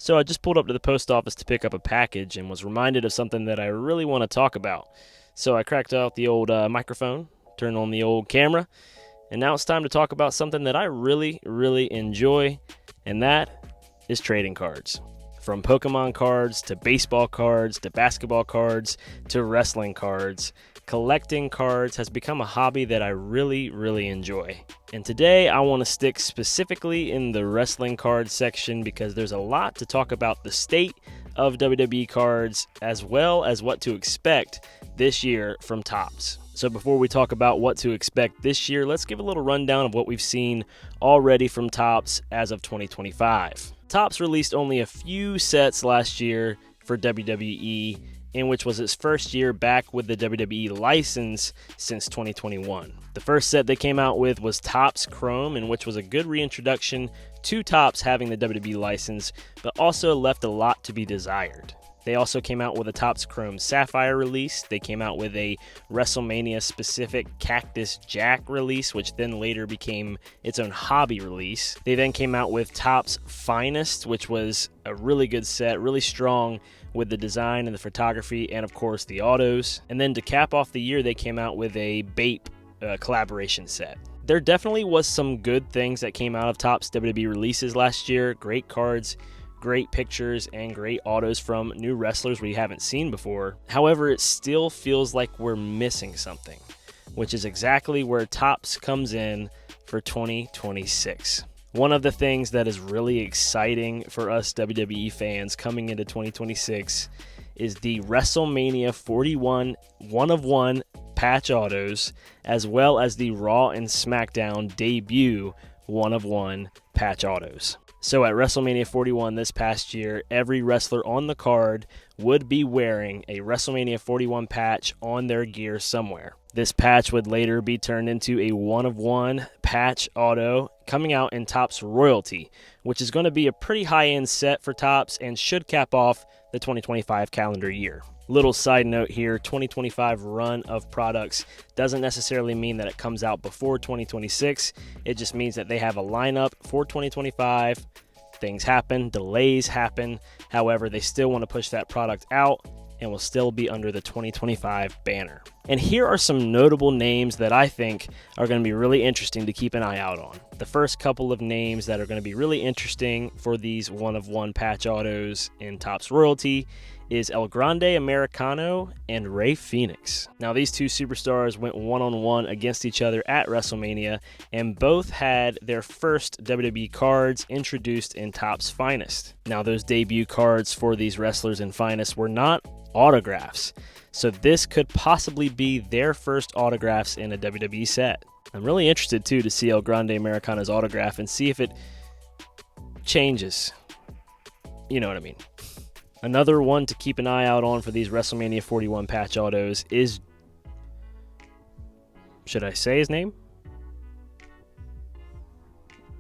So I just pulled up to the post office to pick up a package and was reminded of something that I really want to talk about. So I cracked out the old microphone, turned on the old camera, and now it's time to talk about something that I really, really enjoy, and that is trading cards. From Pokemon cards to baseball cards to basketball cards to wrestling cards, collecting cards has become a hobby that I really, really enjoy. And today I want to stick specifically in the wrestling card section because there's a lot to talk about the state of WWE cards as well as what to expect this year from Topps. So before we talk about what to expect this year, let's give a little rundown of what we've seen already from Topps as of 2025. Topps released only a few sets last year for WWE, in which was its first year back with the WWE license since 2021. The first set they came out with was Topps Chrome, in which was a good reintroduction to Topps having the WWE license, but also left a lot to be desired. They also came out with a Topps Chrome Sapphire release. They came out with a WrestleMania-specific Cactus Jack release, which then later became its own hobby release. They then came out with Topps Finest, which was a really good set, really strong with the design and the photography and, of course, the autos. And then to cap off the year, they came out with a BAPE collaboration set. There definitely was some good things that came out of Topps WWE releases last year. Great cards, great pictures, and great autos from new wrestlers we haven't seen before. However, it still feels like we're missing something, which is exactly where Topps comes in for 2026. One of the things that is really exciting for us WWE fans coming into 2026 is the WrestleMania 41 one-of-one patch autos, as well as the Raw and SmackDown debut one-of-one patch autos. So at WrestleMania 41 this past year, every wrestler on the card would be wearing a WrestleMania 41 patch on their gear somewhere. This patch would later be turned into a one-of-one patch auto coming out in Topps Royalty, which is going to be a pretty high-end set for Topps and should cap off the 2025 calendar year. Little side note here, 2025 run of products doesn't necessarily mean that it comes out before 2026. It just means that they have a lineup for 2025. Things happen, delays happen. However, they still want to push that product out and will still be under the 2025 banner. And here are some notable names that I think are going to be really interesting to keep an eye out on. The first couple of names that are going to be really interesting for these one-of-one patch autos in Topps Royalty is El Grande Americano and Rey Fenix. Now, these two superstars went one-on-one against each other at WrestleMania, and both had their first WWE cards introduced in Topps Finest. Now, those debut cards for these wrestlers in Finest were not autographs, so this could possibly be their first autographs in a WWE set. I'm really interested, too, to see El Grande Americano's autograph and see if it changes. You know what I mean. Another one to keep an eye out on for these WrestleMania 41 patch autos is, should I say his name?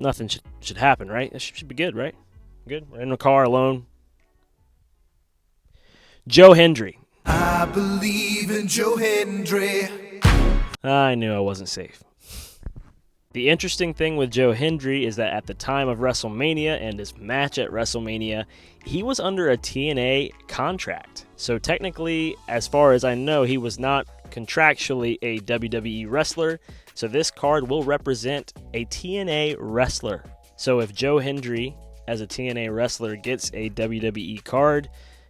Nothing should happen, right? That should be good, right? Good. We're in the car alone. Joe Hendry. I believe in Joe Hendry. I knew I wasn't safe. The interesting thing with Joe Hendry is that at the time of WrestleMania and his match at WrestleMania, he was under a TNA contract. So technically, as far as I know, he was not contractually a WWE wrestler. So this card will represent a TNA wrestler. So if Joe Hendry, as a TNA wrestler, gets a WWE card,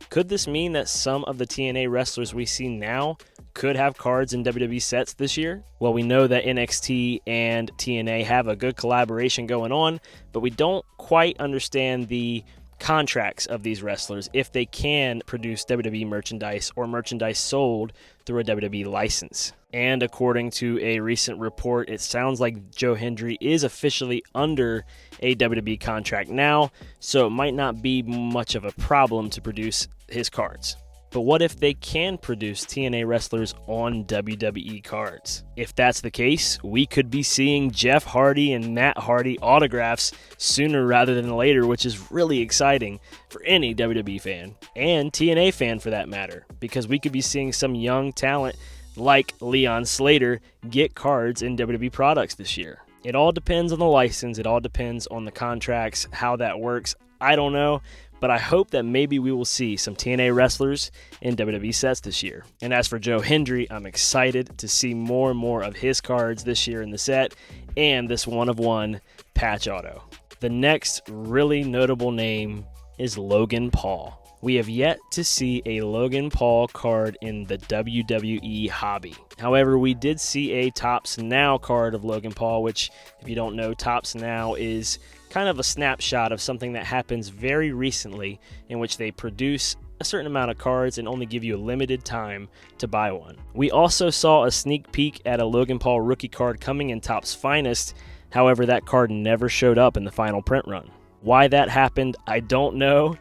could this mean that some of the TNA wrestlers we see now could have cards in WWE sets this year? Well, we know that NXT and TNA have a good collaboration going on, but we don't quite understand the contracts of these wrestlers if they can produce WWE merchandise or merchandise sold through a WWE license. And according to a recent report, it sounds like Joe Hendry is officially under a WWE contract now, so it might not be much of a problem to produce his cards. But what if they can produce TNA wrestlers on WWE cards? If that's the case, we could be seeing Jeff Hardy and Matt Hardy autographs sooner rather than later, which is really exciting for any WWE fan, and TNA fan for that matter, because we could be seeing some young talent like Leon Slater get cards in WWE products this year. It all depends on the license. It all depends on the contracts, how that works. I don't know. but I hope that maybe we will see some TNA wrestlers in WWE sets this year. And as for Joe Hendry, I'm excited to see more and more of his cards this year in the set and this one-of-one patch auto. The next really notable name is Logan Paul. We have yet to see a Logan Paul card in the WWE hobby. However, we did see a Topps Now card of Logan Paul, which, if you don't know, Topps Now is kind of a snapshot of something that happens very recently, in which they produce a certain amount of cards and only give you a limited time to buy one. We also saw a sneak peek at a Logan Paul rookie card coming in Topps Finest. However, that card never showed up in the final print run. Why that happened, I don't know.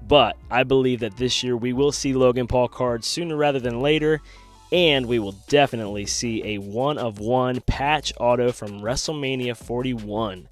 But I believe that this year we will see Logan Paul cards sooner rather than later, and we will definitely see a one-of-one patch auto from WrestleMania 41.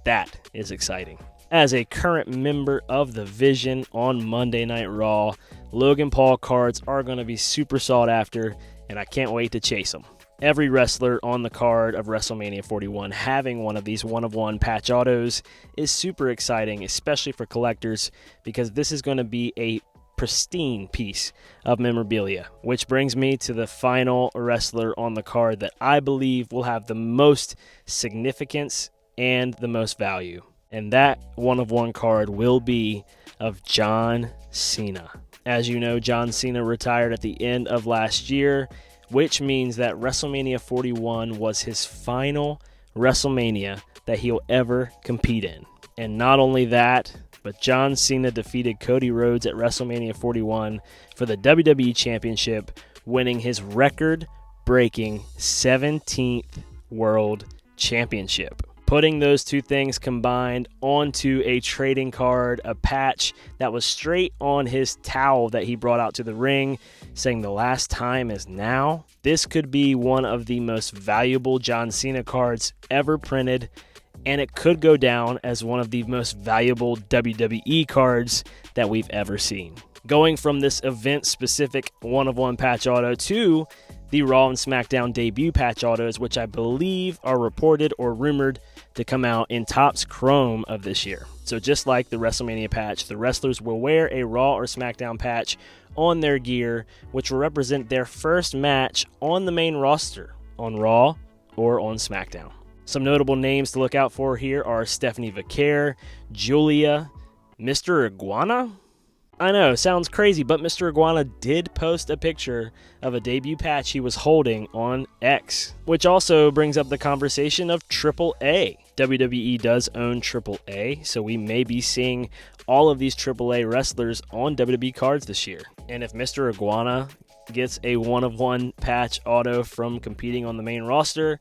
That is exciting. As a current member of the Vision on Monday Night Raw, Logan Paul cards are going to be super sought after, and I can't wait to chase them. Every wrestler on the card of WrestleMania 41 having one of these one-of-one patch autos is super exciting, especially for collectors, because this is going to be a pristine piece of memorabilia. Which brings me to the final wrestler on the card that I believe will have the most significance and the most value. And that one-of-one card will be of John Cena. As you know, John Cena retired at the end of last year, which means that WrestleMania 41 was his final WrestleMania that he'll ever compete in. And not only that, but John Cena defeated Cody Rhodes at WrestleMania 41 for the WWE Championship, winning his record-breaking 17th World Championship. Putting those two things combined onto a trading card, a patch that was straight on his towel that he brought out to the ring, saying the last time is now. This could be one of the most valuable John Cena cards ever printed, and it could go down as one of the most valuable WWE cards that we've ever seen. Going from this event-specific one-of-one patch auto to the Raw and SmackDown debut patch autos, which I believe are reported or rumored to come out in Topps Chrome of this year. So just like the WrestleMania patch, the wrestlers will wear a Raw or SmackDown patch on their gear, which will represent their first match on the main roster, on Raw or on SmackDown. Some notable names to look out for here are Stephanie Vaquer, Julia, Mr. Iguana. I know, sounds crazy, but Mr. Iguana did post a picture of a debut patch he was holding on X, which also brings up the conversation of AAA. WWE does own AAA, so we may be seeing all of these AAA wrestlers on WWE cards this year. And if Mr. Iguana gets a one-of-one patch auto from competing on the main roster,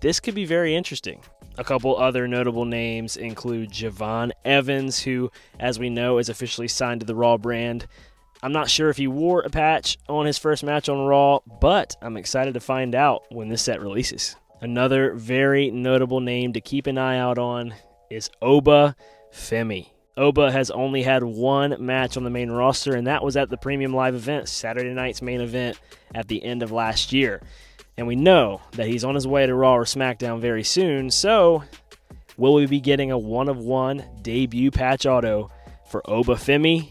this could be very interesting. A couple other notable names include Javon Evans, who, as we know, is officially signed to the Raw brand. I'm not sure if he wore a patch on his first match on Raw, but I'm excited to find out when this set releases. Another very notable name to keep an eye out on is Oba Femi. Oba has only had one match on the main roster, and that was at the Premium Live event, Saturday night's main event at the end of last year. And we know that he's on his way to Raw or SmackDown very soon, so will we be getting a one-of-one debut patch auto for Oba Femi?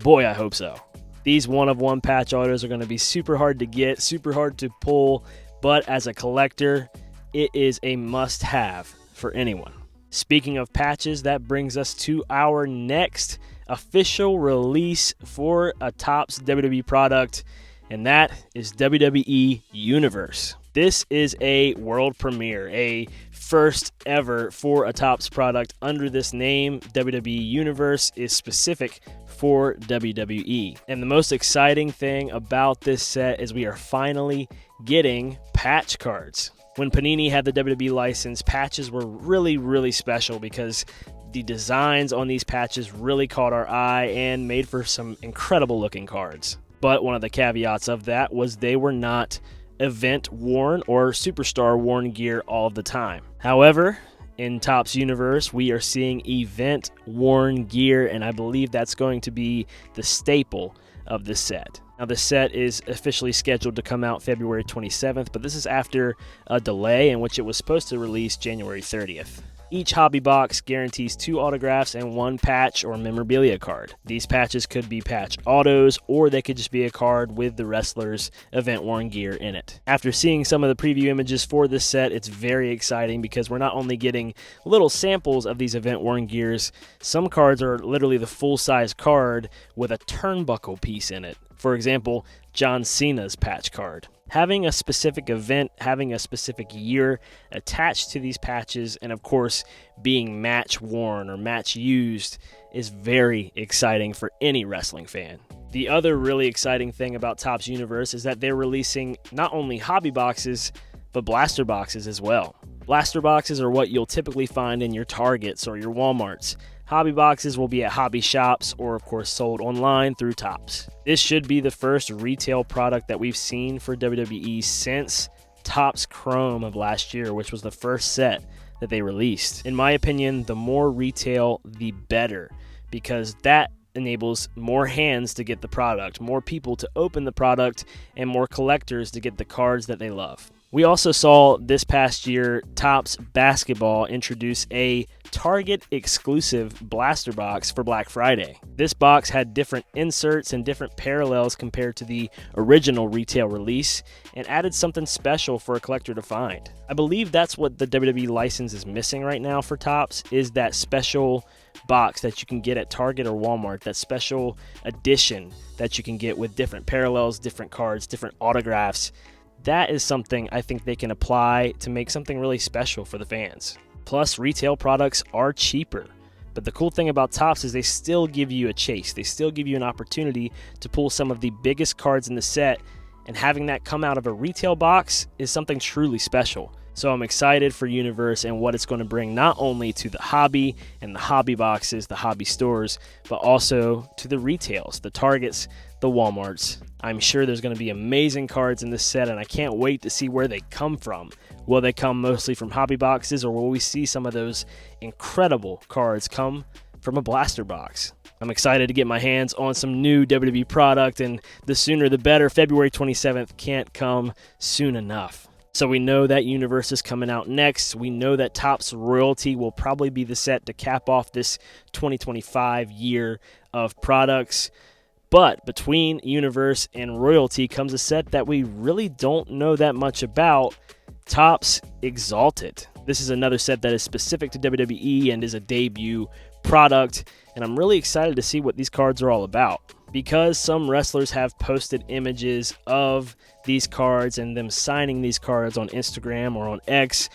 Boy, I hope so. These one-of-one patch autos are going to be super hard to get, super hard to pull, but as a collector, it is a must-have for anyone. Speaking of patches, that brings us to our next official release for a Topps WWE product, and that is WWE Universe. This is a world premiere, a first ever for a Topps product under this name. WWE Universe is specific for WWE. And the most exciting thing about this set is we are finally getting patch cards. When Panini had the WWE license, patches were really special because the designs on these patches really caught our eye and made for some incredible looking cards. But one of the caveats of that was they were not event worn or superstar worn gear all of the time. However, in Topps Universe, we are seeing event worn gear, and I believe that's going to be the staple of this set. Now, the set is officially scheduled to come out February 27th, but this is after a delay in which it was supposed to release January 30th. Each hobby box guarantees 2 autographs and 1 patch or memorabilia card. These patches could be patch autos, or they could just be a card with the wrestler's event-worn gear in it. After seeing some of the preview images for this set, it's very exciting because we're not only getting little samples of these event-worn gears, some cards are literally the full-size card with a turnbuckle piece in it. For example, John Cena's patch card. Having a specific event, having a specific year attached to these patches, and of course being match worn or match used is very exciting for any wrestling fan. The other really exciting thing about Topps Universe is that they're releasing not only hobby boxes, but blaster boxes as well. Blaster boxes are what you'll typically find in your Targets or your Walmarts. Hobby boxes will be at hobby shops or, of course, sold online through Topps. This should be the first retail product that we've seen for WWE since Topps Chrome of last year, which was the first set that they released. In my opinion, the more retail, the better, because that enables more hands to get the product, more people to open the product, and more collectors to get the cards that they love. We also saw this past year Topps Basketball introduce a Target exclusive blaster box for Black Friday. This box had different inserts and different parallels compared to the original retail release and added something special for a collector to find. I believe that's what the WWE license is missing right now for Topps, is that special box that you can get at Target or Walmart, that special edition that you can get with different parallels, different cards, different autographs. That is something I think they can apply to make something really special for the fans. Plus, retail products are cheaper. But the cool thing about Topps is they still give you a chase. They still give you an opportunity to pull some of the biggest cards in the set, and having that come out of a retail box is something truly special. So I'm excited for Universe and what it's going to bring not only to the hobby and the hobby boxes, the hobby stores, but also to the retails, the Targets, the Walmarts. I'm sure there's going to be amazing cards in this set, and I can't wait to see where they come from. Will they come mostly from hobby boxes, or will we see some of those incredible cards come from a blaster box? I'm excited to get my hands on some new WWE product, and the sooner the better. February 27th can't come soon enough. So we know that Universe is coming out next. We know that Topps Royalty will probably be the set to cap off this 2025 year of products. But between Universe and Royalty comes a set that we really don't know that much about, Topps Exalted. This is another set that is specific to WWE and is a debut product, and I'm really excited to see what these cards are all about. Because some wrestlers have posted images of these cards and them signing these cards on Instagram or on X,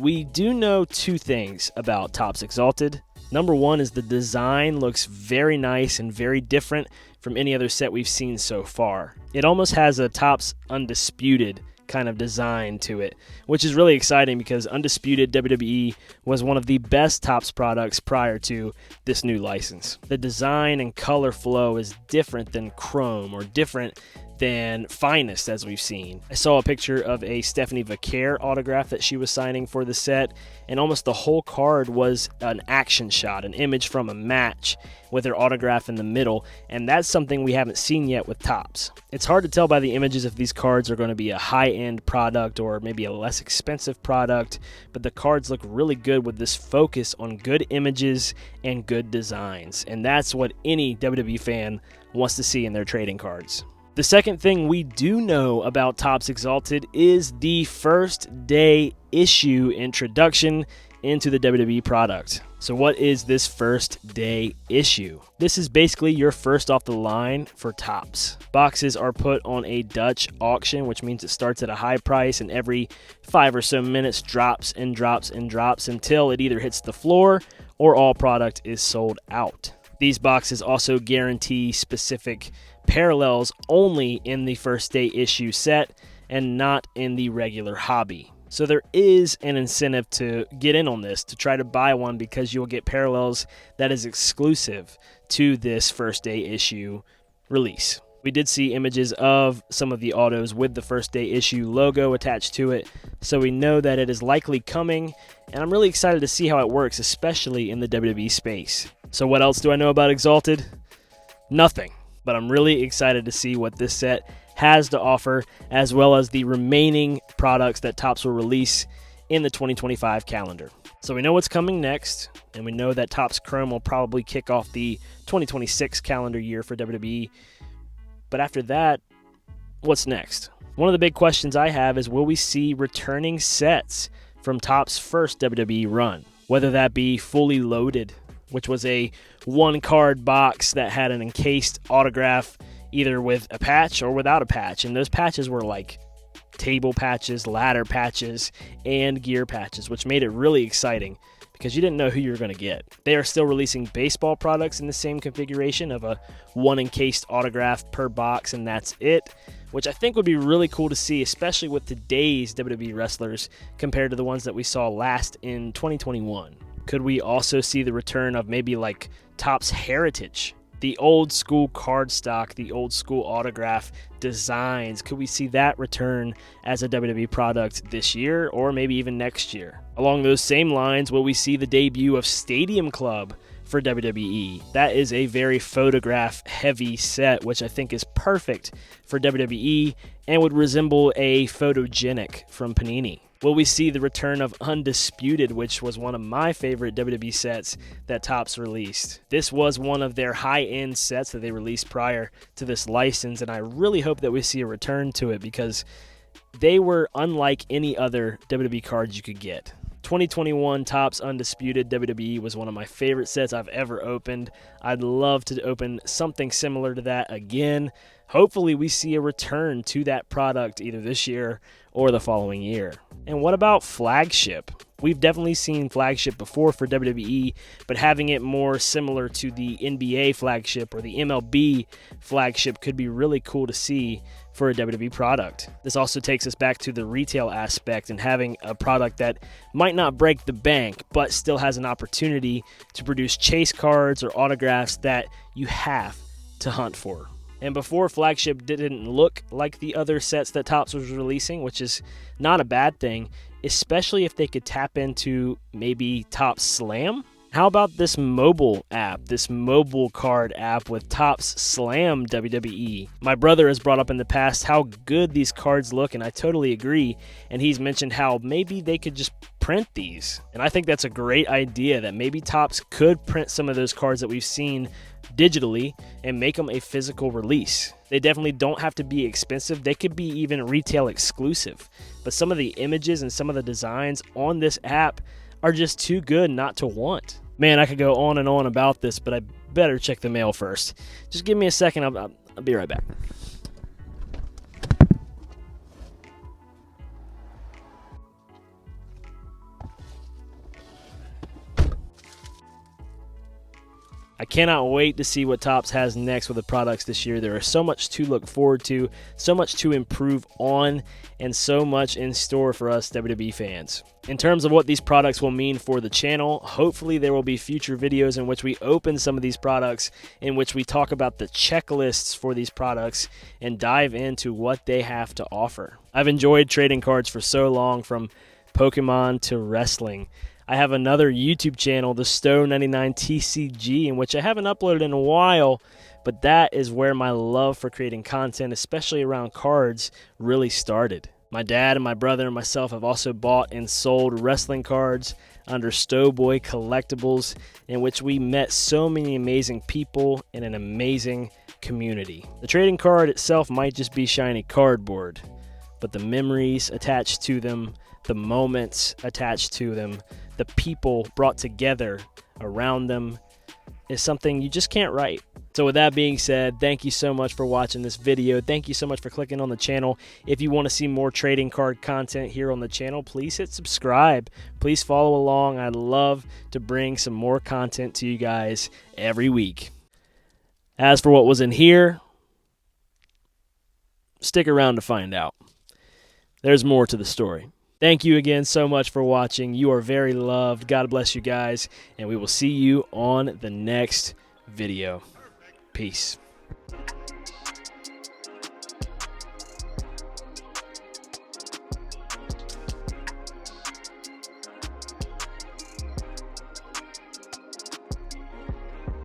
we do know 2 things about Topps Exalted. Number 1 is the design looks very nice and very different from any other set we've seen so far. It almost has a Topps Undisputed kind of design to it, which is really exciting because Undisputed WWE was one of the best Topps products prior to this new license. The design and color flow is different than Chrome or different than Finest, as we've seen. I saw a picture of a Stephanie Vaquer autograph that she was signing for the set, and almost the whole card was an action shot, an image from a match with her autograph in the middle, and that's something we haven't seen yet with Topps. It's hard to tell by the images if these cards are going to be a high-end product or maybe a less expensive product, but the cards look really good with this focus on good images and good designs, and that's what any WWE fan wants to see in their trading cards. The second thing we do know about Topps Exalted is the first day issue introduction into the WWE product. So what is this first day issue? This is basically your first off the line for Topps. Boxes are put on a Dutch auction, which means it starts at a high price and every 5 or so minutes drops and drops and drops until it either hits the floor or all product is sold out. These boxes also guarantee specific parallels only in the first day issue set and not in the regular hobby. So there is an incentive to get in on this, to try to buy one, because you'll get parallels that is exclusive to this first day issue release. We did see images of some of the autos with the first day issue logo attached to it, so we know that it is likely coming, and I'm really excited to see how it works, especially in the WWE space. So what else do I know about Exalted? Nothing. But I'm really excited to see what this set has to offer, as well as the remaining products that Topps will release in the 2025 calendar. So we know what's coming next, and we know that Topps Chrome will probably kick off the 2026 calendar year for WWE. But after that, what's next? One of the big questions I have is, will we see returning sets from Topps' first WWE run? Whether that be fully loaded, which was a one-card box that had an encased autograph either with a patch or without a patch. And those patches were like table patches, ladder patches, and gear patches, which made it really exciting because you didn't know who you were going to get. They are still releasing baseball products in the same configuration of a one encased autograph per box, and that's it, which I think would be really cool to see, especially with today's WWE wrestlers compared to the ones that we saw last in 2021. Could we also see the return of maybe like Topps Heritage? The old school cardstock, the old school autograph designs. Could we see that return as a WWE product this year or maybe even next year? Along those same lines, will we see the debut of Stadium Club for WWE? That is a very photograph heavy set, which I think is perfect for WWE and would resemble a Photogenic from Panini. Will we see the return of Undisputed, which was one of my favorite WWE sets that Topps released? This was one of their high-end sets that they released prior to this license, and I really hope that we see a return to it because they were unlike any other WWE cards you could get. 2021 Topps Undisputed WWE was one of my favorite sets I've ever opened. I'd love to open something similar to that again. Hopefully we see a return to that product either this year or the following year. And what about Flagship? We've definitely seen Flagship before for WWE, but having it more similar to the NBA Flagship or the MLB Flagship could be really cool to see for a WWE product. This also takes us back to the retail aspect and having a product that might not break the bank, but still has an opportunity to produce chase cards or autographs that you have to hunt for. And before, Flagship didn't look like the other sets that Topps was releasing, which is not a bad thing, especially if they could tap into maybe Topps Slam. How about this mobile app, this mobile card app with Topps Slam WWE? My brother has brought up in the past how good these cards look, and I totally agree. And he's mentioned how maybe they could just print these. And I think that's a great idea, that maybe Topps could print some of those cards that we've seen digitally and make them a physical release. They definitely don't have to be expensive. They could be even retail exclusive. But some of the images and some of the designs on this app are just too good not to want. Man, I could go on and on about this, but I better check the mail first. Just give me a second. I'll be right back. I cannot wait to see what Topps has next with the products this year. There is so much to look forward to, so much to improve on, and so much in store for us WWE fans. In terms of what these products will mean for the channel, hopefully there will be future videos in which we open some of these products, in which we talk about the checklists for these products and dive into what they have to offer. I've enjoyed trading cards for so long, from Pokemon to wrestling. I have another YouTube channel, the Stowe99 TCG, in which I haven't uploaded in a while, but that is where my love for creating content, especially around cards, really started. My dad and my brother and myself have also bought and sold wrestling cards under Stowboy Collectibles, in which we met so many amazing people in an amazing community. The trading card itself might just be shiny cardboard, but the memories attached to them, the moments attached to them, the people brought together around them is something you just can't write. So with that being said, thank you so much for watching this video. Thank you so much for clicking on the channel. If you want to see more trading card content here on the channel, please hit subscribe. Please follow along. I'd love to bring some more content to you guys every week. As for what was in here, stick around to find out. There's more to the story. Thank you again so much for watching. You are very loved. God bless you guys, and we will see you on the next video. Peace.